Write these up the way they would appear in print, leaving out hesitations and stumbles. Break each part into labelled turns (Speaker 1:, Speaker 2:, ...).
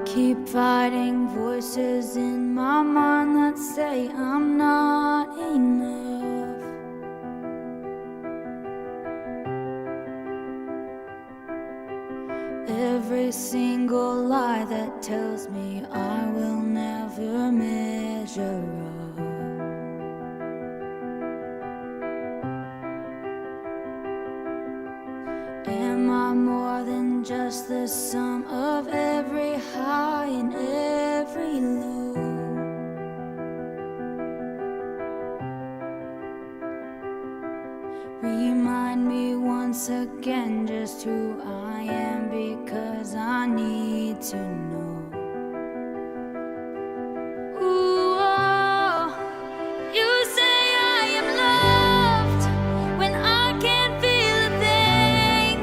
Speaker 1: keep fighting voices in my mind that say I'm not enough. Every single lie that tells me I will never measure up. Am I more than just the sum of every high and every low? Remind me once again just who I am, because I need to know. Ooh, oh, you say I am loved when I can't feel a thing.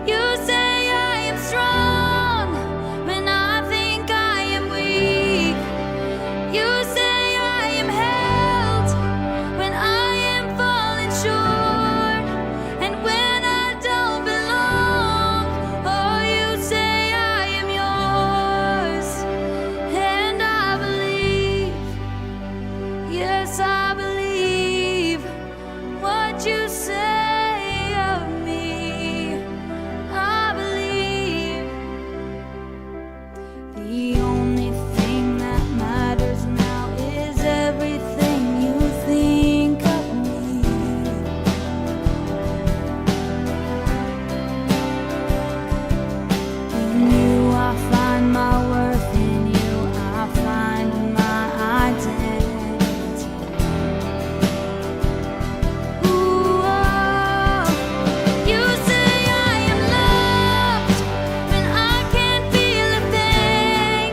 Speaker 1: You say I am strong when I think I am weak. You say I am held when I am falling short, and when I don't belong. Oh, you say I am yours, and I believe, yes, I believe what you say of me. I believe the only thing that matters now is everything you think of me. In you I find my worth, in you I find my identity. Ooh, oh, you say I am loved when I can't feel a thing.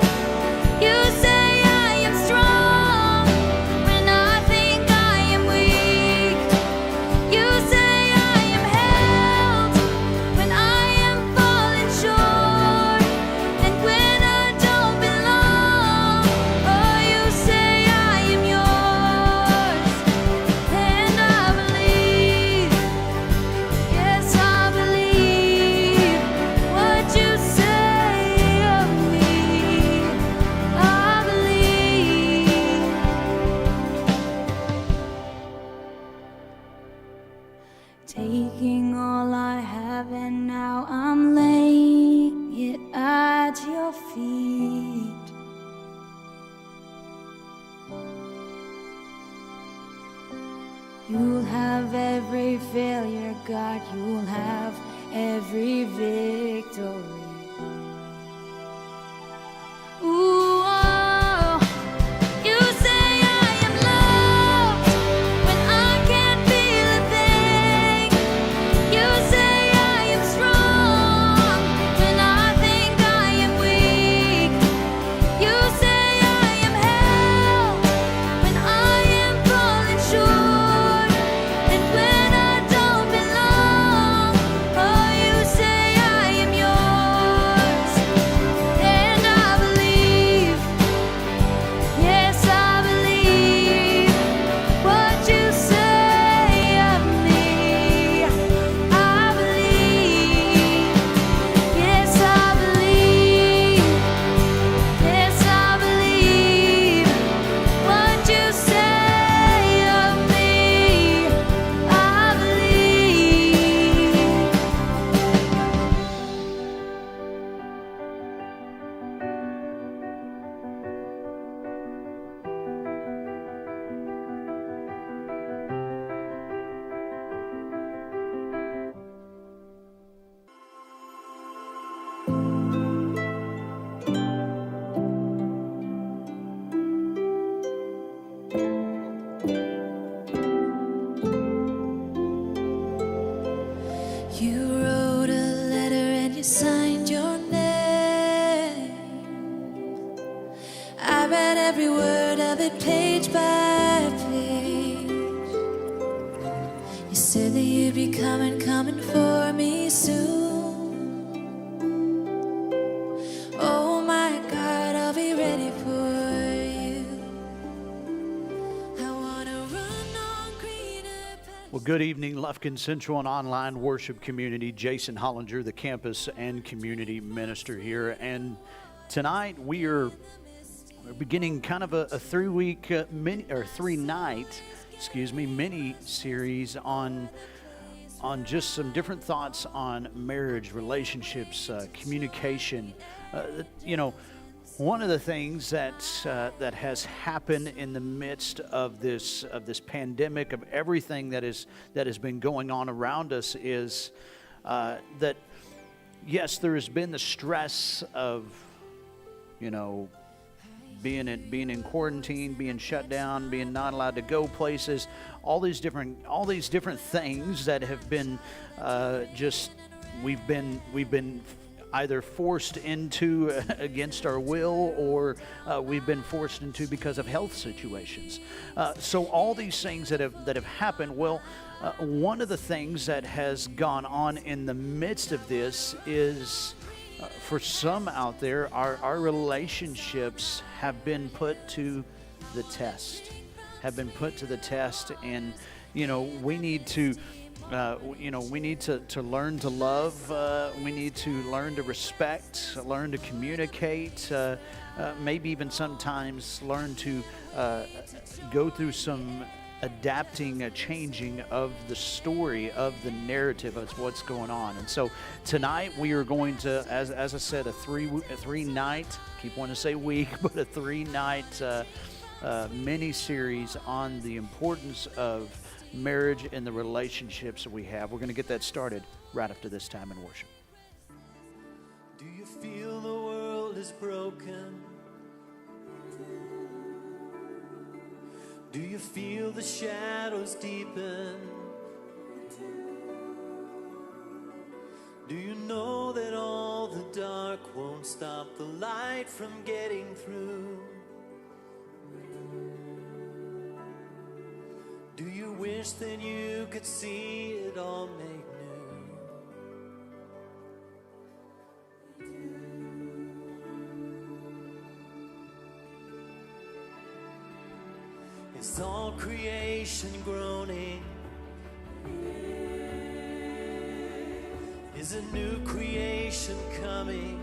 Speaker 1: You say I am strong when I think I am weak. You say I am held when I am falling short, and when I don't belong. Oh, you say I am yours, and I believe, yes, I believe what you say of me. I believe. Taking all I have and now I'm laying it at your feet. You'll have every failure, God, you'll have every victory. Ooh, oh, you say I am loved when I can't feel a thing. You say I am strong when I think I am weak. You say I am held when I am falling short, and when I don't belong. Oh, you say I am yours, and I believe, yes, I believe what you say of me. I believe, yes, I believe, yes, I believe what you say of me. I believe. You wrote a letter and you signed your name. I read every word of it page by page. You said that you'd be coming for me soon. Oh my God, I'll be ready for you. I wanna run on greener pastures.
Speaker 2: Well, good evening, Lufkin Central and online worship community. Jason Hollinger, the campus and community minister here. And Tonight we're beginning kind of a 3-week mini or 3-night, mini series on just some different thoughts on marriage, relationships, communication. One of the things that has happened in the midst of this pandemic, of everything that has been going on around us, is that yes, there has been the stress of being in quarantine, being shut down, being not allowed to go places, all these different things that have been we've been either forced into against our will, or we've been forced into because of health situations. So all these things that have happened. Well, one of the things that has gone on in the midst of this is, for some out there, our relationships have been put to the test. And we need to learn to love. We need to learn to respect, learn to communicate, maybe even sometimes learn to go through some adapting, a changing of the story, of the narrative of what's going on. And so tonight we are going to, as I said, a three-night, keep wanting to say week, but a 3-night mini-series on the importance of marriage and the relationships that we have. We're going to get that started right after this time in worship.
Speaker 3: Do you feel the world is broken? Do you feel the shadows deepen? Do you know that all the dark won't stop the light from getting through? Do you wish that you could see it all made new? Is all creation groaning? Is a new creation coming?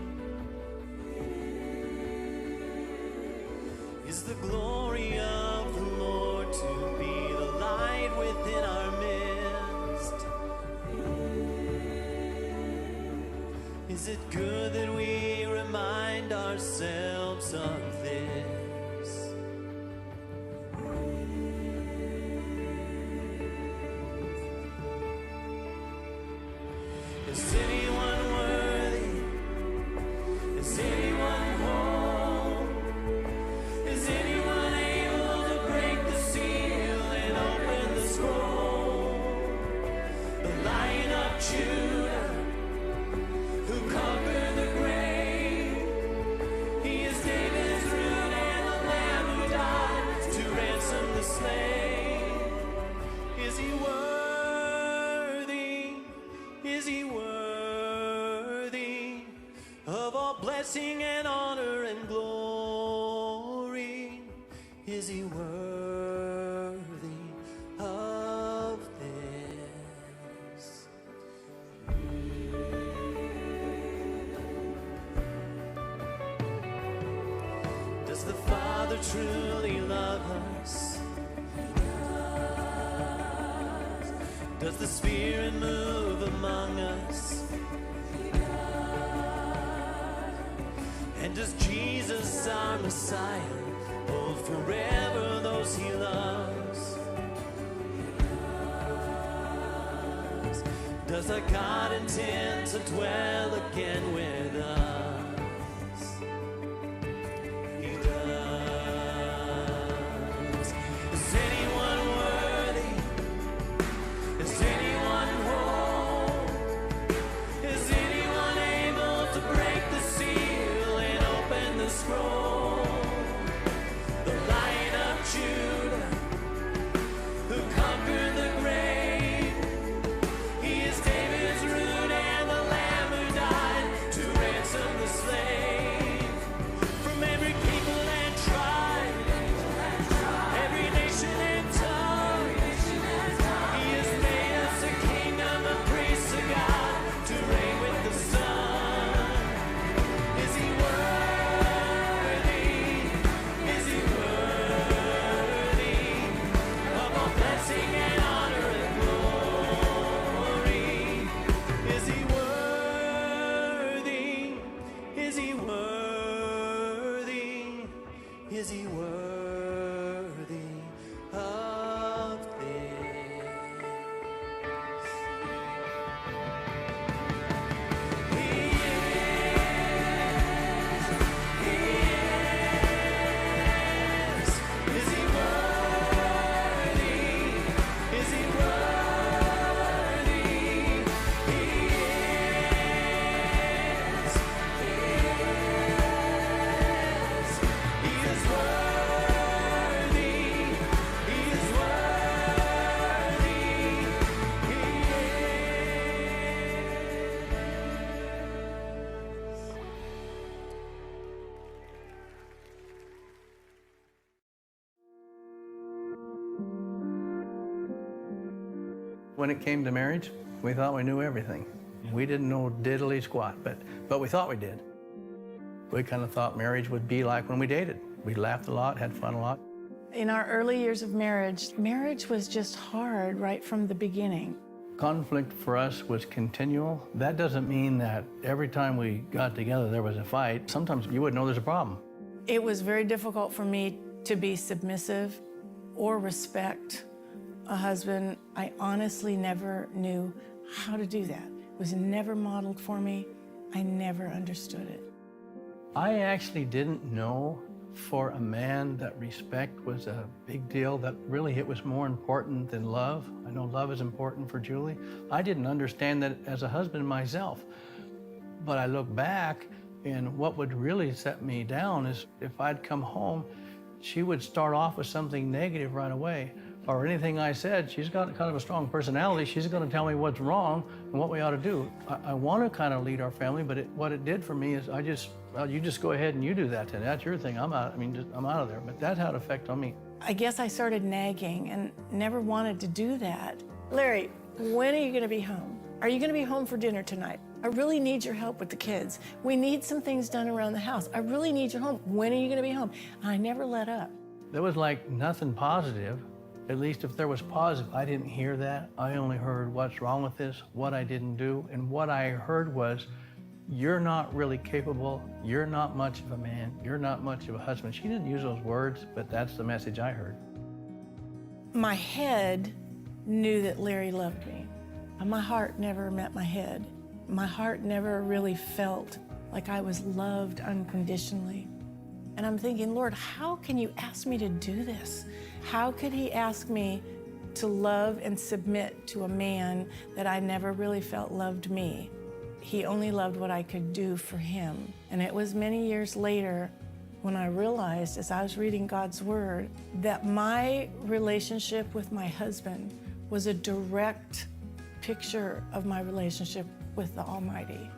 Speaker 3: Is the glory of the Lord to be the light within our midst? Is it good that we remind ourselves of this? Is anyone worthy? Is anyone whole? Is anyone able to break the seal and open the scroll? The Lion of Judah, who conquered the grave. He is David's root and the Lamb who died to ransom the slain. Is he worthy? Is he worthy of all blessing and honor and glory? Is he worthy of this? Does the Father truly love us? Does the Spirit move among us? And does Jesus, our Messiah, hold forever those he loves? Does our God intend to dwell again with us? He does. Is anyone worthy? Is anyone whole? Is anyone able to break the seal and open the scroll? The Lion of Judah, who conquered the grave. He is David's root and the Lamb who died to ransom the slave. From every people and tribe, every nation and tongue, he has made us
Speaker 4: When it came to marriage, we thought we knew everything. We didn't know diddly squat, but we thought we did. We kind of thought marriage would be like when we dated. We laughed a lot, had fun a lot.
Speaker 5: In our early years of marriage, marriage was just hard right from the beginning.
Speaker 4: Conflict for us was continual. That doesn't mean that every time we got together there was a fight. Sometimes you wouldn't know there's a problem.
Speaker 5: It was very difficult for me to be submissive or respect a husband. I honestly never knew how to do that. It was never modeled for me. I never understood it.
Speaker 4: I actually didn't know for a man that respect was a big deal, that really it was more important than love. I know love is important for Julie. I didn't understand that as a husband myself. But I look back, and what would really set me down is if I'd come home, she would start off with something negative right away. Or anything I said, she's got kind of a strong personality. She's going to tell me what's wrong and what we ought to do. I want to kind of lead our family, but what it did for me is well, you just go ahead and you do that. And that's your thing. I'm out. I'm out of there. But that had an effect on me.
Speaker 5: I guess I started nagging and never wanted to do that. Larry, when are you going to be home? Are you going to be home for dinner tonight? I really need your help with the kids. We need some things done around the house. I really need your home. When are you going to be home? And I never let up.
Speaker 4: There was like nothing positive. At least if there was positive, I didn't hear that. I only heard what's wrong with this, what I didn't do. And what I heard was, you're not really capable. You're not much of a man. You're not much of a husband. She didn't use those words, but that's the message I heard.
Speaker 5: My head knew that Larry loved me. My heart never met my head. My heart never really felt like I was loved unconditionally. And I'm thinking, Lord, how can you ask me to do this? How could he ask me to love and submit to a man that I never really felt loved me? He only loved what I could do for him. And it was many years later when I realized, as I was reading God's word, that my relationship with my husband was a direct picture of my relationship with the Almighty.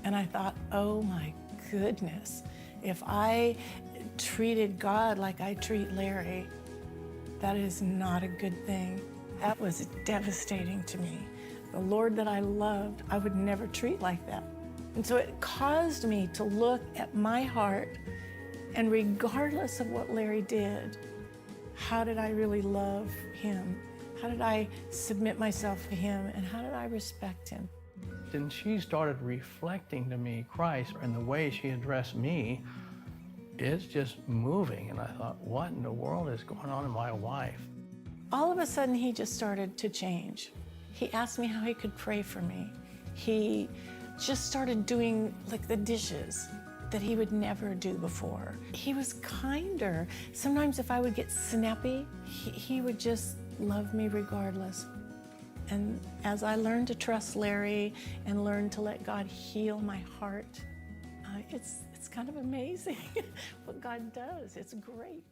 Speaker 5: And I thought, oh my goodness, if I treated God like I treat Larry, that is not a good thing. That was devastating to me. The Lord that I loved, I would never treat like that. And so it caused me to look at my heart, and regardless of what Larry did, how did I really love him? How did I submit myself to him? And how did I respect him?
Speaker 4: And she started reflecting to me Christ, and the way she addressed me is just moving. And I thought, what in the world is going on in my wife?
Speaker 5: All of a sudden, he just started to change. He asked me how he could pray for me. He just started doing like the dishes that he would never do before. He was kinder. Sometimes if I would get snappy, he would just love me regardless. And as I learned to trust Larry and learned to let God heal my heart, it's kind of amazing what God does. It's great.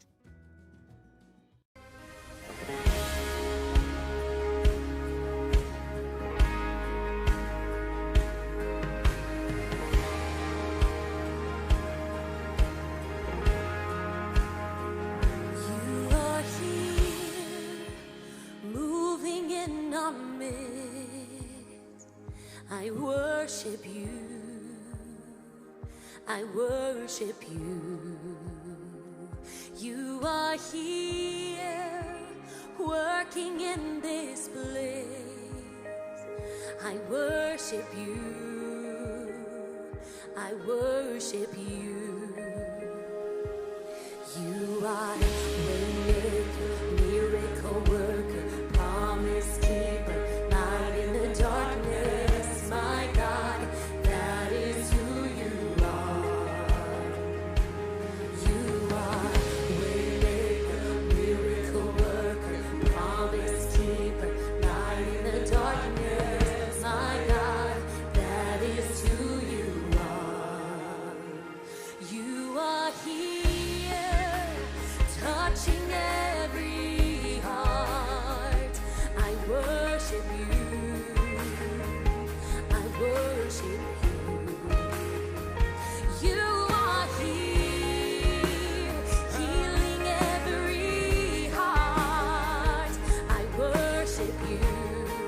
Speaker 1: You are here, moving in our midst. I worship you. I worship you. You are here, working in this place. I worship you. I worship you. You are waymaker, miracle worker, promise keeper, light in the darkness. My God, that is who you are. You are waymaker, miracle worker, promise keeper, light in the darkness. My God, that is who you are. You are here, touching every heart. I worship you. I worship you. You are here, healing every heart. I worship you.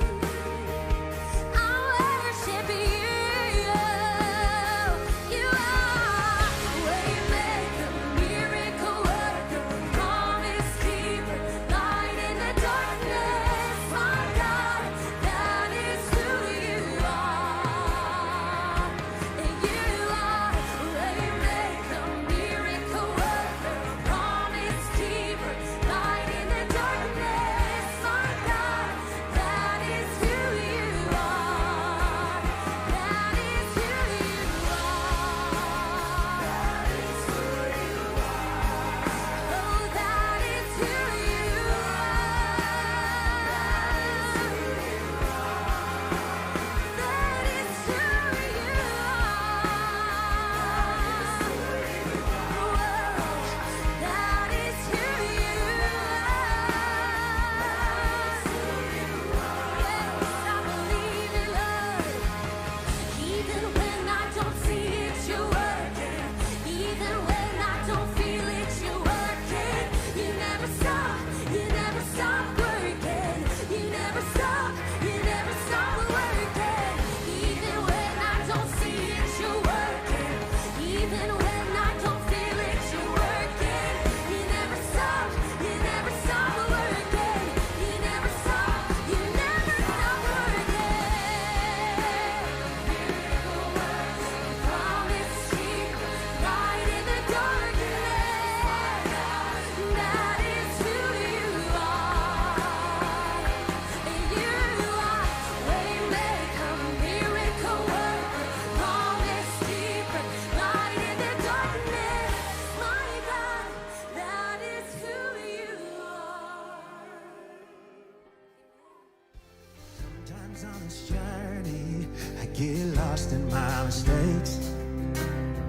Speaker 3: Sometimes on this journey, I get lost in my mistakes.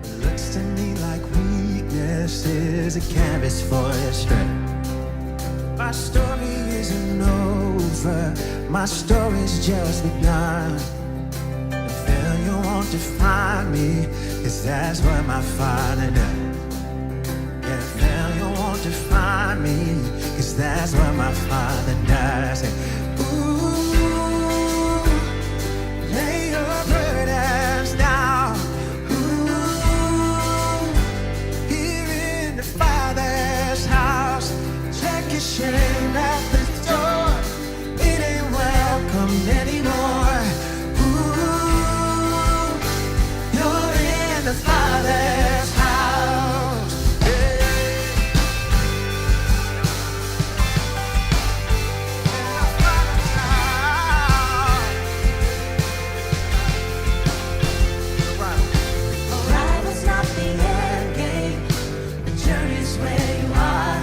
Speaker 3: It looks to me like weakness is a canvas for your strength. My story isn't over, my story's just begun. And failure won't define me, 'cause that's what my Father does. Yeah, failure won't define me, 'cause that's what my Father does. Ooh, lay your burdens down. Ooh, here in the Father's house, check your shame at the door. It ain't welcome anymore. Ooh, you're in the Father's house.
Speaker 1: Arrival's not the end game. The journey's where you are.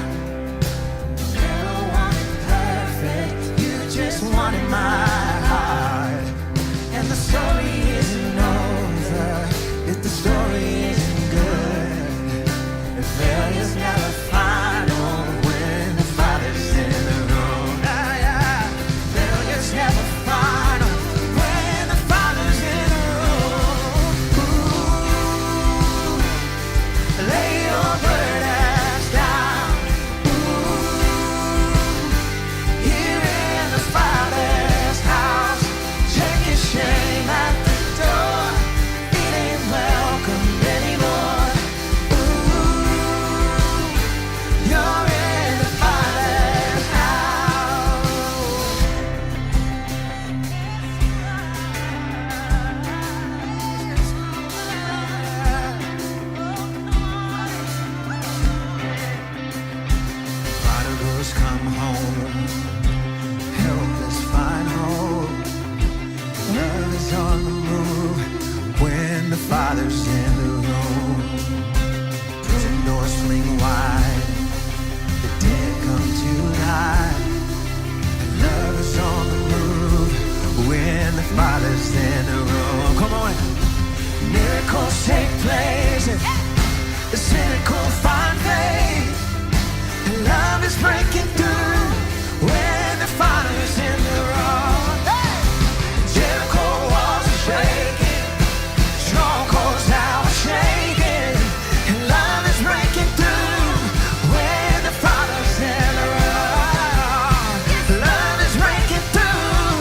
Speaker 1: Never wanted perfect.
Speaker 3: You just wanted my heart. And the story isn't over if the story isn't good. And failure's never final when the Father's in the room. Failure's never final when the Father's in the room. Ooh, lay your burdens down. Ooh, here in the Father's house, check your shame at the door. It ain't welcome anymore. Ooh, you're in the Father's house. Prodigals come home, helpless find hope. Love is on the move when the Father's in the room. Prison doors fling wide, the dead come to life. And love is on the move when the Father's in the room. Come on. Miracles take place, the cynical find faith. And love is breaking through when the Father's in the room. Hey! Jericho walls are shaking, strongholds now are shaking. And love is breaking through when the Father's in the room. Love is breaking through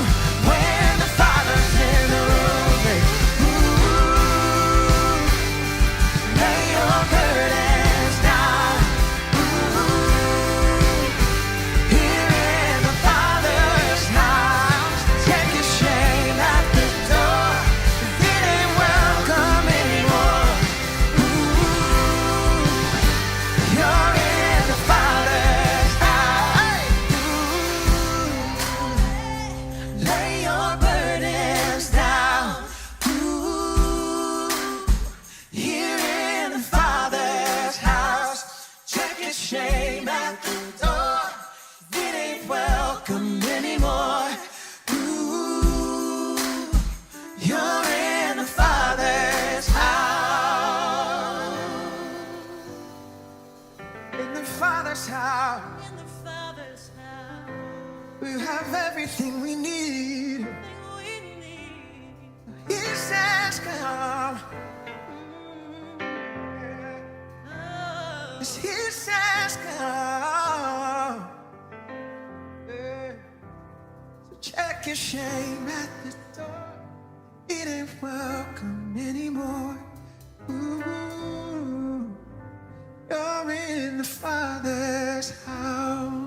Speaker 3: when the Father's in the room. Hey, ooh, lay your burdens down. Here in the Father's house, check your shame at the door. It ain't welcome anymore. Ooh, you're in the Father's house. Ooh, lay your burdens down. Ooh, here in the Father's house, check your shame at the door. It ain't welcome anymore. Ooh, you're in the Father's house. In the Father's house,
Speaker 1: In the Father's house,
Speaker 3: we have everything we need.
Speaker 1: we need.
Speaker 3: He says, come.
Speaker 1: Oh,
Speaker 3: Yes, he says, come. Yeah. So check your shame at the door. It ain't welcome anymore. Ooh, you're in the Father's house.